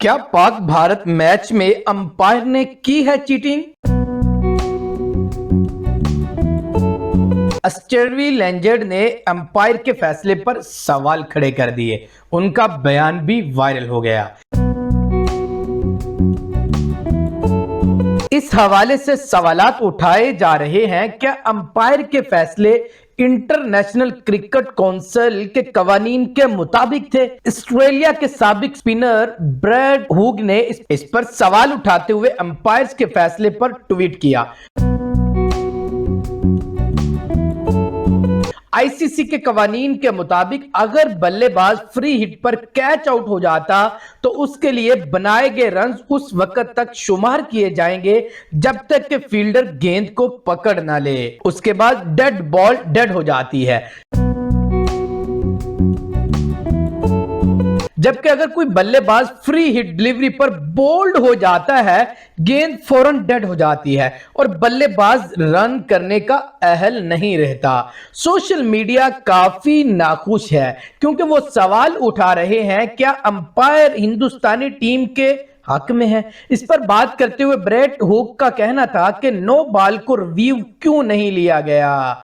क्या पाक भारत मैच में अंपायर ने की है चीटिंग? स्टीवी लैंजर्ड ने अंपायर के फैसले पर सवाल खड़े कर दिए। उनका बयान भी वायरल हो गया। इस हवाले से सवालात उठाए जा रहे हैं, क्या अंपायर के फैसले इंटरनेशनल क्रिकेट काउंसिल के कवानीन के मुताबिक थे? ऑस्ट्रेलिया के साबिक स्पिनर ब्रैड हुग ने इस पर सवाल उठाते हुए अंपायर्स के फैसले पर ट्वीट किया। आईसीसी के कवानीन के मुताबिक अगर बल्लेबाज फ्री हिट पर कैच आउट हो जाता तो उसके लिए बनाए गए रन उस वक्त तक शुमार किए जाएंगे जब तक कि फील्डर गेंद को पकड़ ना ले। उसके बाद डेड बॉल डेड हो जाती है। जबकि अगर कोई बल्लेबाज फ्री हिट डिलीवरी पर बोल्ड हो जाता है, गेंद फौरन डेड हो जाती है और बल्लेबाज रन करने का अहल नहीं रहता। सोशल मीडिया काफी नाखुश है क्योंकि वो सवाल उठा रहे हैं, क्या अंपायर हिंदुस्तानी टीम के हक में है? इस पर बात करते हुए ब्रैड हुग का कहना था कि नो बॉल को रिव्यू क्यों नहीं लिया गया।